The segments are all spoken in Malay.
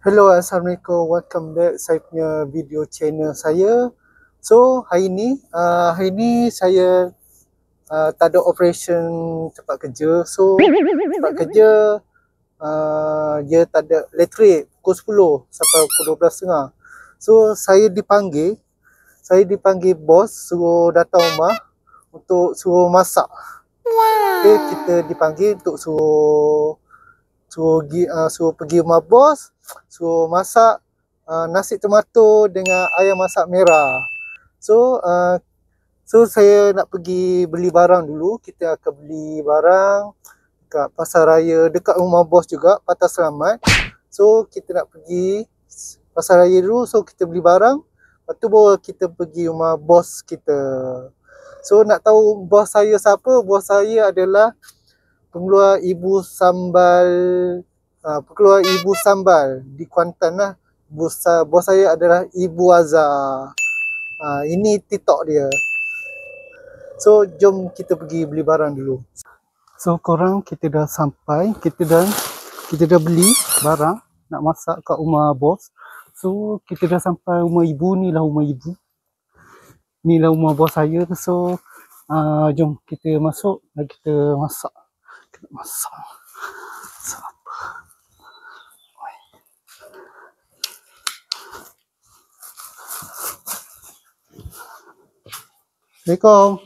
Hello, Assalamualaikum. Welcome back saya punya video channel saya. So, hari ni saya tak ada operation tempat kerja. So, tempat kerja dia tak ada elektrik pukul 10 sampai pukul 12.30. So, saya dipanggil bos suruh datang rumah untuk suruh masak. Okay, kita dipanggil untuk suruh pergi rumah bos, suruh masak nasi tomato dengan ayam masak merah. So saya nak pergi beli barang dulu. Kita akan beli barang dekat pasar raya dekat rumah bos juga, Patah Selamat. So kita nak pergi pasar raya dulu, so kita beli barang, lepas tu baru kita pergi rumah bos kita. So nak tahu bos saya siapa? Bos saya adalah pengeluar ibu sambal di Kuantan lah. Bos saya adalah Ibu Azhar. Ini TikTok dia. So jom kita pergi beli barang dulu. So korang, kita dah sampai, kita dah beli barang nak masak kat rumah bos. So kita dah sampai rumah ibu. Ni lah rumah ibu, ni lah rumah bos saya. So jom kita masuk dan kita masak. Assalamualaikum.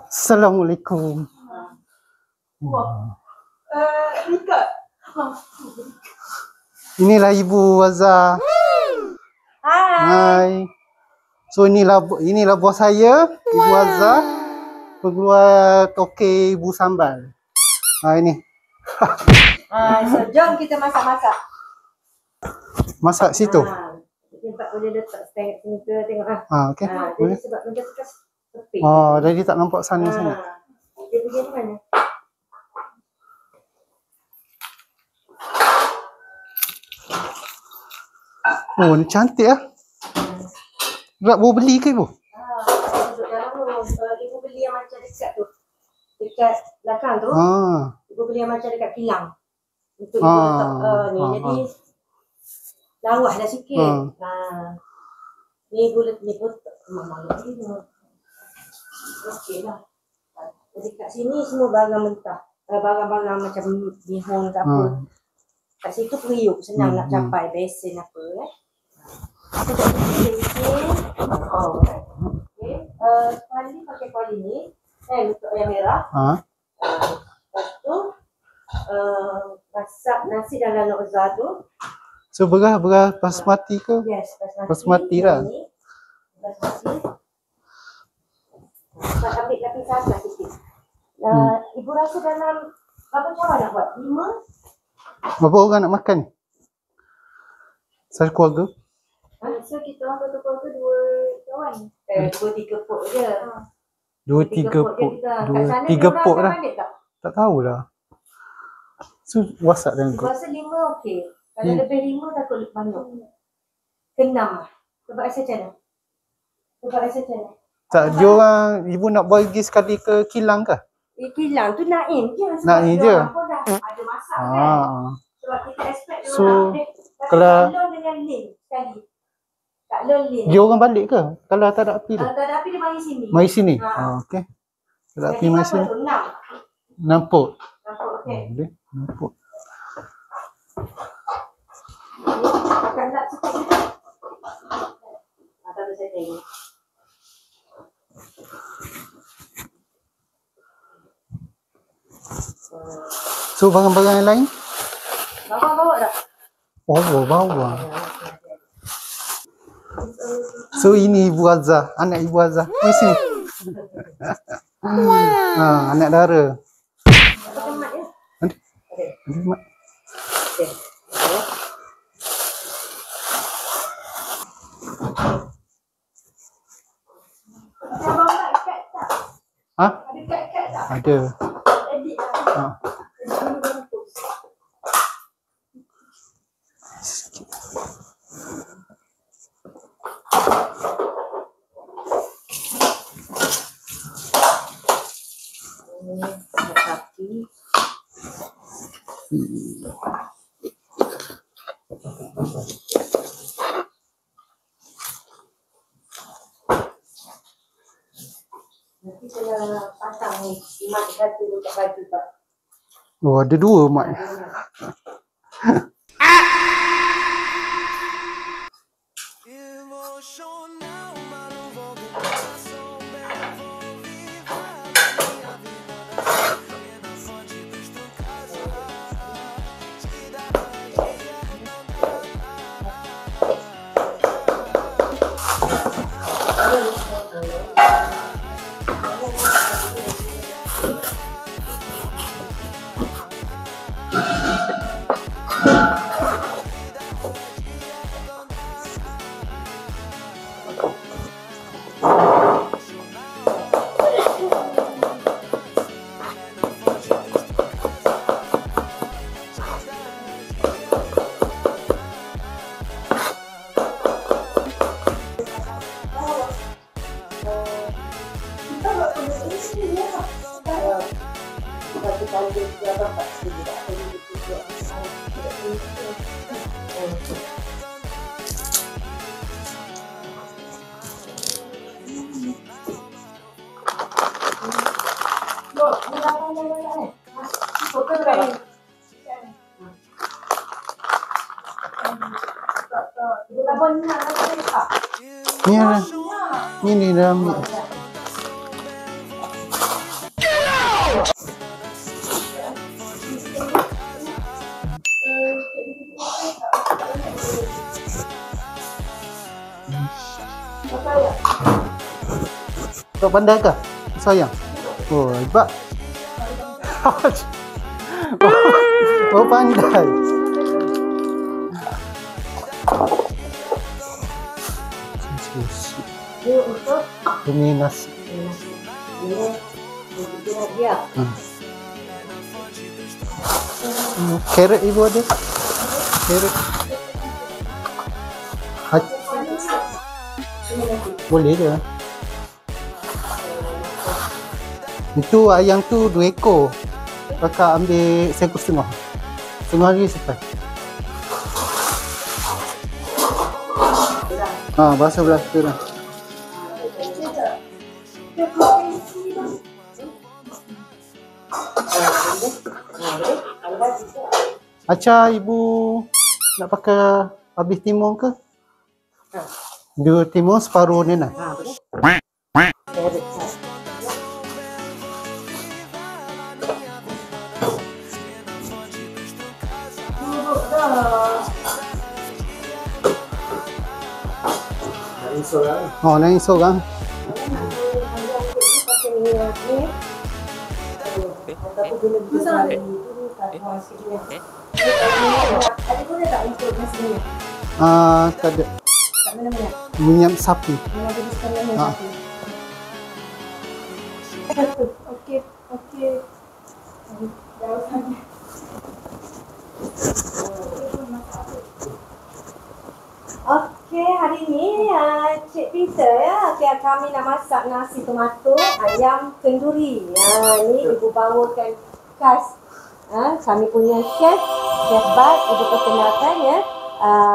Assalamualaikum. Inilah Ibu Azhar. Hai. So inilah bos saya, Ibu Azhar. Pengeluar tokek ibu sambal. Ini. So jom kita masak-masak. Masak situ. Nampak boleh letak stand sini ke, tengok okey. Jadi sebab benda tu kan sepi. Jadi tak nampak sana sangat. Dia pergi di mana? Ni cantik lah. Nak bawa beli ke ibu? Duduk dalam tu. Ibu beli yang macam dekat tu. Dekat belakang tu. Ibu beli yang macam dekat kilang. Untuk ibu letak ni. Jadi lawas dah sikit. Ni ibu letak ni pun memang lagi. Okey lah. Jadi kat sini semua barang mentah. Barang-barang macam bihun ke apa. Kat situ periuk. Senang nak capai. Besen apa Kita kuali pakai kuali ni. Untuk ayam merah. Lepas tu masak nasi dalam nokza tu. So beras basmati ke? Yes, basmati lah. Basmati. Ambil lapisan atas sikit. Ibu rasa dalam berapa cawan nak buat? 5? Berapa orang nak makan ni? Satu keluarga? So kita orang satu keluarga 2 cawan. 2-3 pot je. 2-3 pot lah. Tak tahulah. So wasak dengan kot. Rasa 5 okey. Kalau lebih 5 takut banyak. Ke 6 lah. Sebab rasa macam mana? Tak, dia orang ibu nak bagi sekali ke kilang ke? Kilang tu Naim je. Naim je. Pun dah ada masak kan. Sebab kita expect dia orang update. Kalau Lon dengan Lin sekali. Tak Lon Lin. Dia orang balik ke? Kalau tak ada api tu? Kalau tak ada api dia mari sini. Mari sini? Okey. Tak ada api mari sini. 6 pot. 6 pot, okey. Boleh. 6 pot. Akan nak sikit juga. Tak saya tengok. So barang-barang yang lain? Bapak bawa tak? Bawa. So ini Ibu Azhar, anak Ibu Azhar. Mari sini. Anak dara. Ada mat. Ada. Ini kaki. Nanti kena pasang ni. Mak kata dekat baju tak. Oh, ada dua mak. Ni dalam ni. Kau pandai ke? Sayang. Oh, hebat. Oh, pandai. Ini nasi. Carrot ibu ada? Carrot. Boleh je. Itu ayam tu 2 ekor. Kakak ambil seekor setengah. Setengah lagi sampai. Bahasa belah tu dah. Acar ibu nak pakai habis timun ke? Dua timun separuh ni nak. Oh, nangis seorang. Ada guna tak untuk nasi minyak? Tak ada. Tak mana-mana? Minyak sapi. Minyak sapi. Okey. Okey, hari ni Cik Peter ya. Okay, kami nak masak nasi tomato ayam kenduri. Ni ibu bawakan khas kami punya chef Bat. Ibu perkenalkan ya.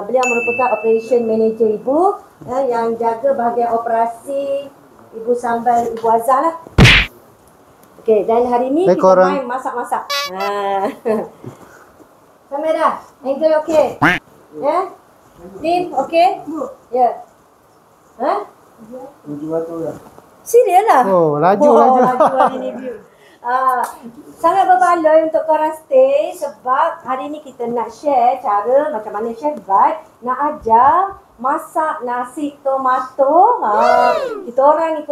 Beliau merupakan operation manager ibu yang jaga bahagian operasi ibu sambal ibu Azhar lah. Okey, dan hari ni kita main masak-masak. Kamera, angle okey. Ya. Tim okey? Ya. Serius lah? Oh, laju. Hari ni view. Sangat berbaloi untuk korang stay sebab hari ni kita nak share cara macam mana Chef Bat nak ajar masak nasi tomato. Kita orang ni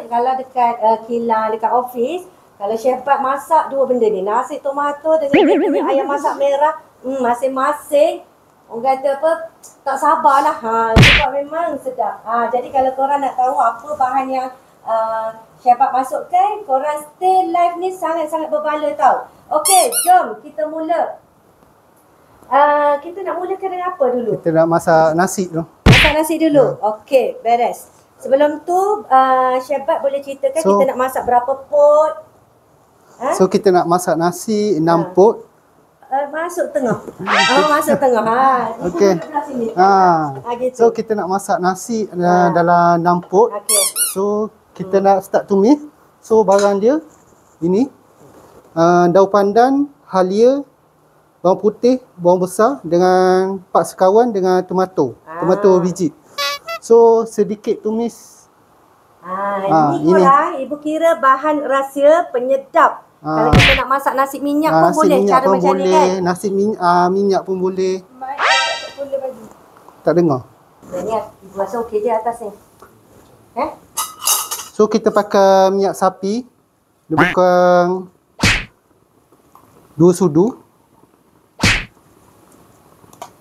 kalau dekat kilang, dekat office, kalau Chef Bat masak dua benda ni, nasi tomato dengan dia punya ayam masak merah, masing-masing orang kata apa, tak sabarlah. Sebab memang sedap. Jadi kalau korang nak tahu apa bahan yang Chef Bat masukkan, korang stay live ni sangat-sangat berbaloi tau. Okey, jom kita mula. Kita nak mulakan dengan apa dulu? Kita nak masak nasi tu. Masak nasi dulu? Okey, beres. Sebelum tu, Chef Bat boleh ceritakan kita nak masak berapa pot? So kita nak masak nasi 6 pot. Masuk tengah. Masuk tengah. Okey. Gitu. So kita nak masak nasi dalam 6 pot. Okey. So kita nak start tumis. So barang dia ini daun pandan, halia, bawang putih, bawang besar dengan pak sekawan dengan tomato. Tomato biji. So sedikit tumis. Ini korang, ibu kira bahan rahsia penyedap. Kalau kita nak masak nasi minyak pun nasi boleh, minyak cara pun macam boleh. ni kan. Nasi minyak pun boleh. Tak dengar. Ni ibu rasa okey je atas ni. So kita pakai minyak sapi lebih kurang 2 sudu.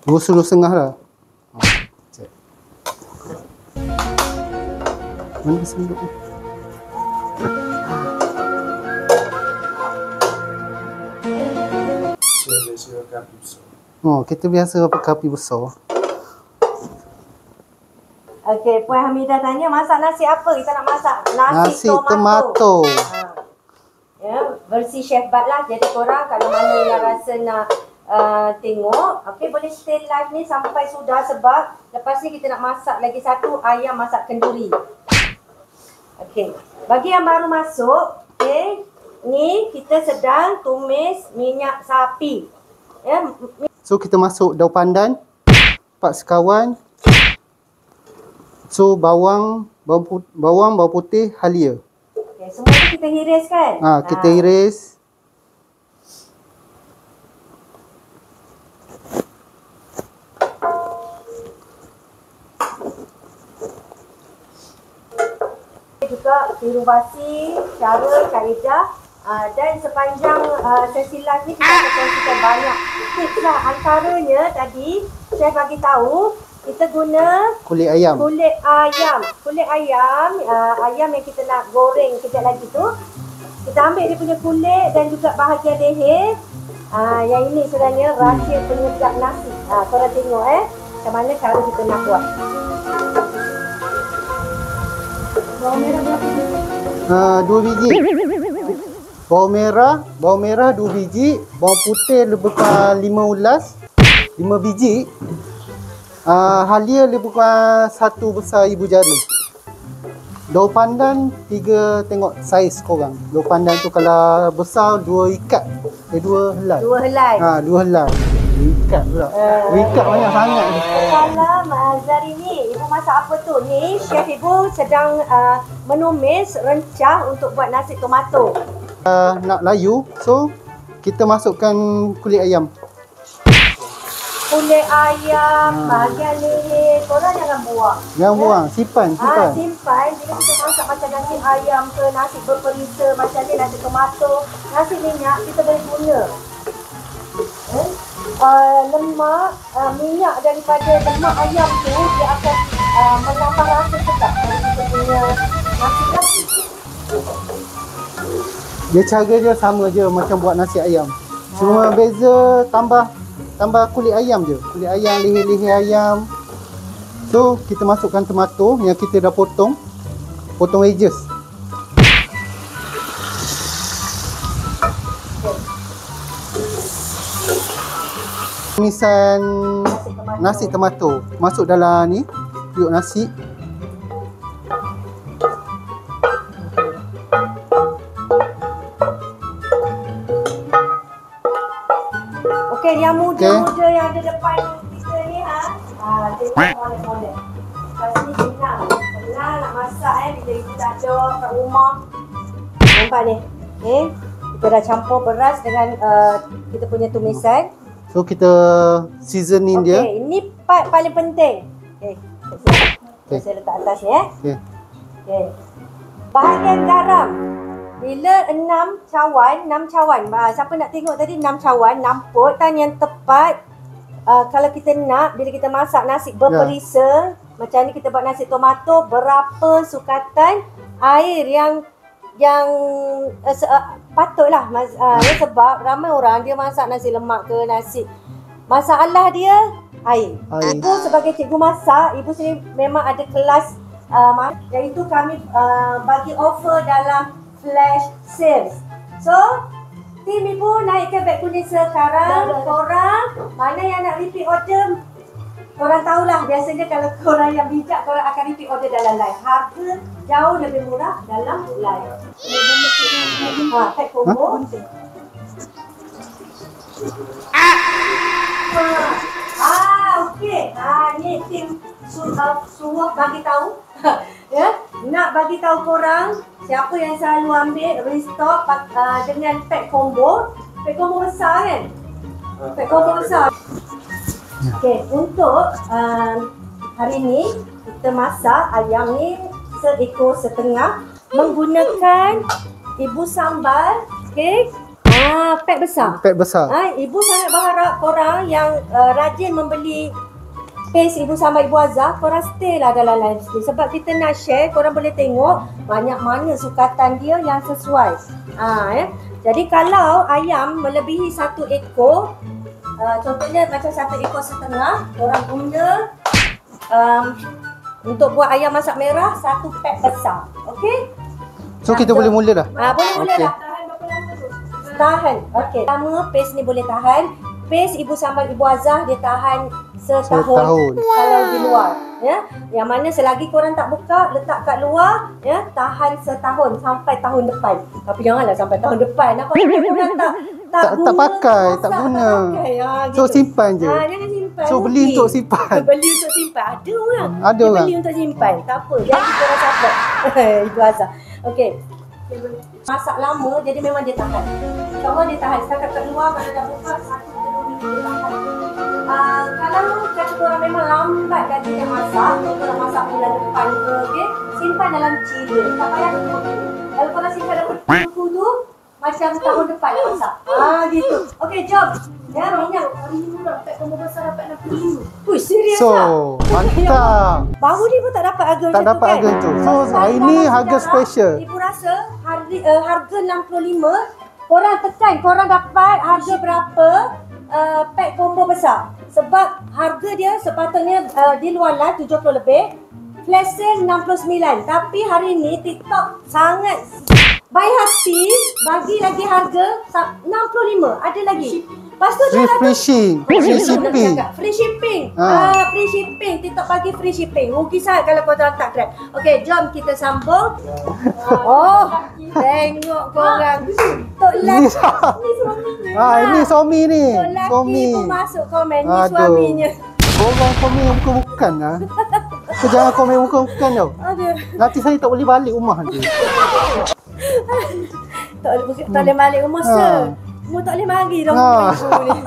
2 sudu setengah lah. Mana sendok ni? Kita biasa pakai api besar. Okey, Puan Hamidah tanya masak nasi apa? Kita nak masak Nasi tomato. Ya, versi Chef Bat lah. Jadi korang kalau mana yang rasa nak tengok, okey boleh stay live ni sampai sudah sebab lepas ni kita nak masak lagi satu ayam masak kenduri. Okey, bagi yang baru masuk, okey, ni kita sedang tumis minyak sapi. Ya. So kita masuk daun pandan, pak sekawan. So bawang putih, halia. Okay, semua tu kita hiris kan? Kita iris. Juga biru basi, cara, kaedah. Dan sepanjang sesi live ni kita akan kongsikan banyak tips lah. Antaranya tadi saya bagi tahu kita guna kulit ayam. Ayam yang kita nak goreng kejap lagi tu. Kita ambil dia punya kulit dan juga bahagian leher. Yang ini sebenarnya rahsia penyedap nasi. Korang tengok macam mana cara kita nak buat. Bawang merah berapa? 2 biji. Bawang merah 2 biji, bawang putih lebih kurang 5 ulas, 5 biji. Halia lebih kurang 1 besar ibu jari. Daun pandan 3 tengok saiz korang. Daun pandan tu kalau besar 2 ikat. 2 helai. 2 helai. 2 helai. 2 ikat pula. 2 ikat banyak sangat ni. Salam Zari ni, ibu masak apa tu? Ni chef ibu sedang menumis rencah untuk buat nasi tomato. Nak layu, so kita masukkan kulit ayam. Kulit ayam, bahagian leher, korang jangan buang. Jangan buang, simpan. Simpan. Bila kita masak macam nasi ayam ke, nasi berperisa macam ni, nasi tomato, nasi minyak, kita boleh guna lemak, minyak daripada lemak ayam tu, dia akan menambah rasa sedap dari kita punya nasi. Dia cara dia sama je macam buat nasi ayam. Cuma beza tambah kulit ayam je. Kulit ayam, leher-leher ayam. So kita masukkan tomato yang kita dah potong wedges. Tumisan nasi tomato masuk dalam ni, periuk nasi. Okey, yang muda-muda yang ada depan kita ni tengok molek-molek. Pasti senang nak masak bila ibu tak ada kat rumah. Nampak ni. Kita dah campur beras dengan kita punya tumisan. So kita seasoning dia. Okey, ini part paling penting. Saya letak atas ni Okey. Bahagian garam. Bila 6 cawan, siapa nak tengok tadi 6 cawan, 6 pot tan yang tepat. Kalau kita nak bila kita masak nasi berperisa, macam ni kita buat nasi tomato, berapa sukatan air yang patutlah sebab ramai orang dia masak nasi lemak ke nasi. Masalah dia air. Ibu sebagai cikgu masak, ibu sendiri memang ada kelas iaitu kami bagi offer dalam flash sales. So Tim ibu naikkan beg kuning sekarang. Korang mana yang nak repeat order? Korang tahulah biasanya kalau korang yang bijak korang akan repeat order dalam live. Harga jauh lebih murah dalam live. Pack combo. Okey. Ni tim suruh bagi tahu. Ya, nak bagi tahu korang siapa yang selalu ambil restock dengan pack combo. Pack combo besar kan? Pack combo besar. Okey, untuk hari ni kita masak ayam ni seekor setengah menggunakan ibu sambal. Okey. Pack besar. Pack besar. Ibu sangat berharap korang yang rajin membeli paste ibu sambal ibu Azah, korang stay lah dalam live ni sebab kita nak share, korang boleh tengok banyak mana sukatan dia yang sesuai. Jadi kalau ayam melebihi 1 ekor, contohnya macam 1 ekor setengah, korang guna untuk buat ayam masak merah 1 pack besar. Okey? So kita boleh mula dah? Boleh mula dah. Tahan. Okey. Pertama paste ni boleh tahan. Paste ibu sambal ibu Azah dia tahan setahun. Kalau di luar, ya. Yang mana selagi korang tak buka, letak kat luar, ya, tahan setahun sampai tahun depan. Tapi janganlah sampai tahun depan. Apa korang tak guna, pakai, tak guna. Gitu. So simpan je. Jangan simpan. So beli untuk simpan. Beli untuk simpan. Ada orang. Ada orang. Beli untuk simpan. Tak apa. Jadi korang support ibu Azah. Okey. Masak lama jadi memang dia tahan. InsyaAllah dia tahan. Setakat kat luar kalau dah buka 1-2 minggu dia tahan. Kalau kata korang memang lambat gajinya masak, korang masak bulan depan ke, okay, simpan dalam chiller. Tak payah tunggu. Kalau korang simpan dalam tunggu tu, macam tahun depan nak masak. Gitu. Okey, jom. Ya, minyak. Hari ni murah. Pack combo besar dapat 65. Ui, serius so, lah. mantap. Baru ni pun tak dapat harga Tak dapat harga tu. So, hari ni harga special. Ibu rasa harga 65, korang tekan, korang dapat harga berapa pack combo besar. Sebab harga dia sepatutnya di luar lah 70 lebih, flash sale 69. Tapi hari ni TikTok sangat baik hati, bagi lagi harga 65. Ada lagi. Lepas tu free shipping. Free shipping. Free shipping. Free shipping. TikTok bagi free shipping. Rugi sangat kalau korang tak grab. Okey, jom kita sambung. Tengok korang. Tok Laki. Ni suaminya. Ini suami ni. Tok Laki pun masuk komen. Ni Aduh. suaminya. Korang komen bukan-bukan lah. So, jangan komen bukan-bukan tau. Nanti saya tak boleh balik rumah nanti. Tak boleh balik rumah sir. Mu tak boleh mari dah ibu ni.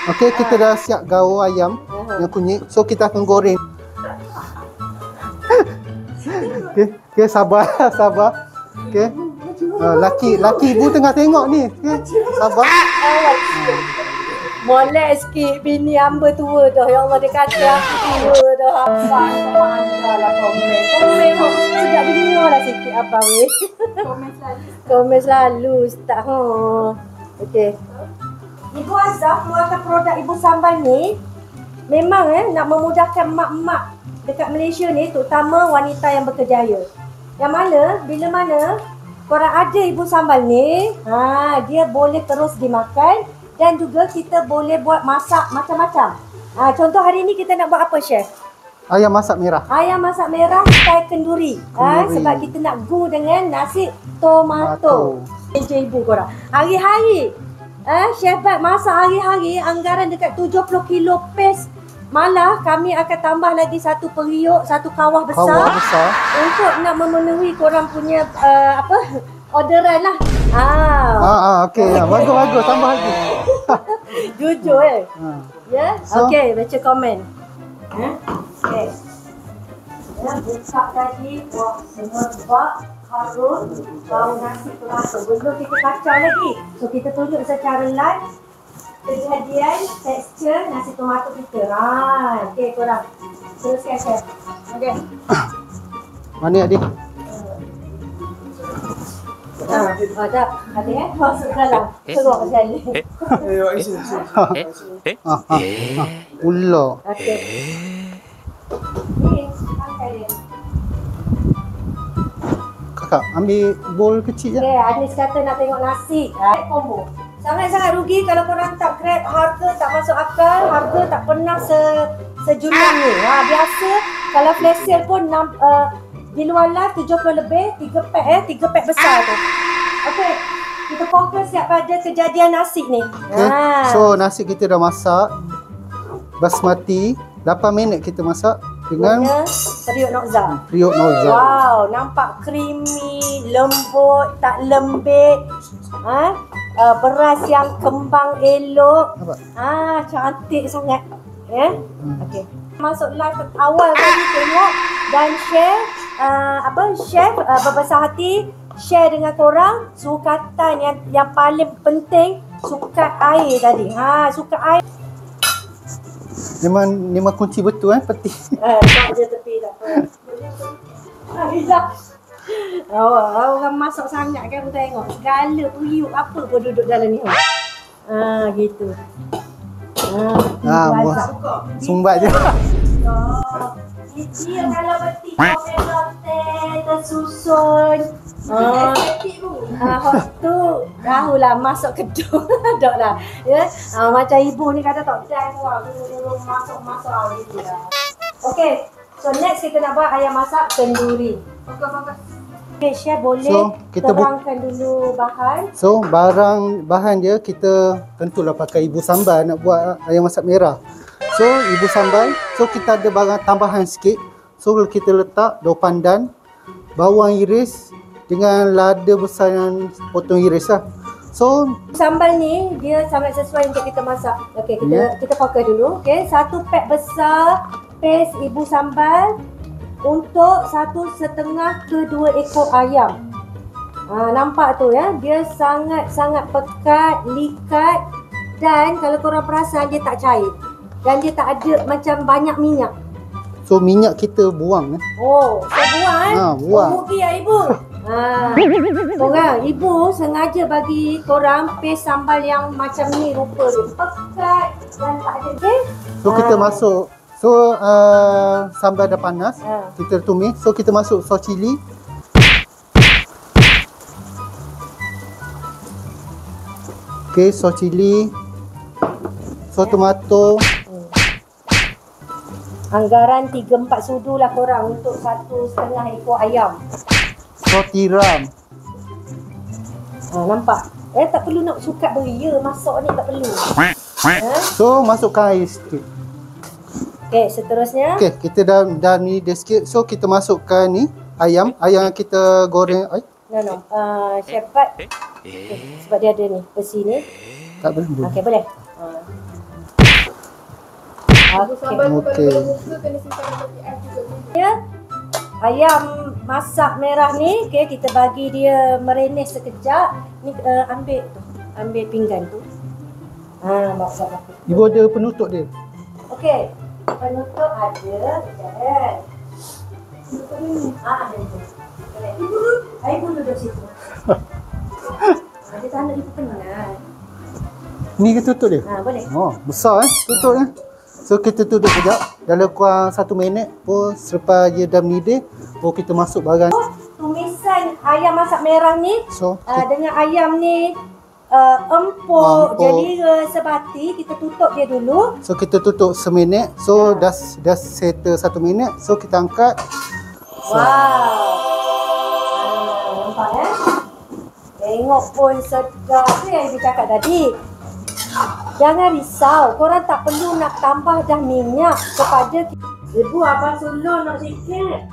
Okey, kita dah siap gaul ayam yang kunyit. So kita akan goreng. Okey, sabar. Okey. Laki ibu tengah tengok ni. Okey, sabar. Molek sikit bini hamba tua dah. Ya Allah, dia kata aku tua dah. Hamba lah komen. Komen sejak dunia lah sikit apa weh. Komen selalu ustaz. Okey. Ibu Azah keluarkan produk ibu sambal ni memang nak memudahkan mak-mak dekat Malaysia ni, terutama wanita yang berkerjaya. Yang mana bila mana korang ada ibu sambal ni, dia boleh terus dimakan dan juga kita boleh buat masak macam-macam. Contoh hari ni kita nak buat apa, Chef? Ayam masak merah. Ayam masak merah style kenduri. Sebab kita nak go dengan nasi tomato. Meja ibu korang. Hari-hari Chef Bat masak hari-hari anggaran dekat 70 kilo paste. Malah kami akan tambah lagi satu periuk, satu kawah besar untuk nak memenuhi korang punya orderan lah. Okey. Bagus. Tambah lagi. Jujur Ya? Okey, baca komen. Okey. Ya, buka tadi buat semerbak harum bau nasi tomato. Belum kita kacau lagi. So kita tunjuk secara live kejadian tekstur nasi tomato kita. Okey korang. Teruskan Chef. Okey. Mana adik? Ada masuk dalam. Teruk sekali. Ular. Okey. Ni pakai dia. Kakak, ambil bowl kecil je. Okay, Anis kata nak tengok nasi. Combo. Sangat-sangat rugi kalau korang tak grab, harga tak masuk akal, harga tak pernah sejumlah ni. Biasa kalau flash sale pun di luar live 70 lebih, 3 pack besar tu. Okey, kita fokus siap pada kejadian nasi ni. Okay. So nasi kita dah masak. Basmati, 8 minit kita masak dengan periuk nokza. Periuk nokza. Wow, nampak creamy, lembut, tak lembik. Beras yang kembang elok. Cantik sangat. Okey. Masuk live awal tadi tengok dan share chef berbesar hati share dengan korang sukatan yang paling penting, sukat air tadi. Sukat air. Memang kunci betul peti. Tak je tepi tak apa. Orang masak sangat kan pun tengok. Segala periuk apa pun duduk dalam ni. Gitu. Sumbat je. Dia kalau peti kopi tersusun. Tu tahulah masuk kedung. Dak lah. Ya. Macam ibu ni kata tak dan dulu masuk gitu lah. Okey. So next kita nak buat ayam masak kenduri. Fokus. Okay, chef boleh terangkan dulu bahan. So bahan dia kita tentulah pakai ibu sambal nak buat ayam masak merah. So ibu sambal, so kita ada barang tambahan sikit. So kita letak daun pandan, bawang iris dengan lada besar yang potong iris lah. So sambal ni dia sangat sesuai untuk kita masak. Okey, kita fokus dulu. Okey, 1 pack besar paste ibu sambal untuk 1,5 ke 2 ekor ayam. Nampak tu ya, dia sangat pekat, likat dan kalau korang perasan dia tak cair. Dan dia tak ada macam banyak minyak. So minyak kita buang saya buang buang. Rugi ya ibu. Korang, ibu sengaja bagi korang paste sambal yang macam ni rupa dia. Pekat dan tak ada. Okay? So kita masuk. So sambal dah panas. Kita tumis. So kita masuk sos cili. Okay, sos cili. Sos tomato. Anggaran 3-4 sudu lah korang untuk 1,5 ekor ayam. Sos tiram. Nampak? Tak perlu nak sukat beria masak ni, tak perlu. So masukkan air sikit. Okay, seterusnya. Okay, kita dah ni dia sikit. So kita masukkan ni ayam yang kita goreng. No. Chef Pat. Sebab dia ada ni besi ni. Tak boleh. Okay, boleh. Okay. Ayam masak merah ni, okay, kita bagi dia merenes sekejap. Ni ambil pinggan tu. Bawa. Ibu ada penutup dia. Okey. Penutup ada. Ada tu. Ibu duduk situ. Dia tak nak ibu penat. Ni ke tutup dia? Boleh. Besar tutup dia. So kita tutup sekejap. Dalam kurang 1 minit pun selepas dia dah mendidih, kita masuk barang. Tumisan ayam masak merah ni dengan ayam ni empuk, jelira, sebati, kita tutup dia dulu. So kita tutup seminit. So dah settle 1 minit. So kita angkat. Nampak tengok pun sedap. Tu yang ibu cakap tadi. Jangan risau, korang tak perlu nak tambah dah minyak kepada ibu. Abang sulung nak sikit.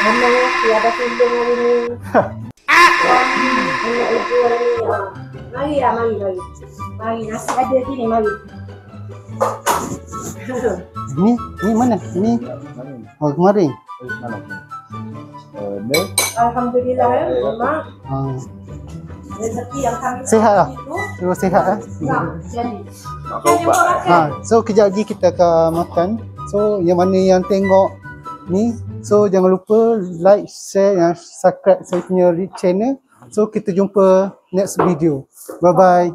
Mana abang sulung hari ni. Anak ibu hari ni. Mari, nasi ada sini, mari. Ni mana? Ni kemarin. Alhamdulillah memang. Rezeki yang kami sihat lah. Terus sihat lah. So kejap lagi kita akan makan. So yang mana yang tengok ni, so jangan lupa like, share dan subscribe saya punya channel. So kita jumpa next video. Bye bye.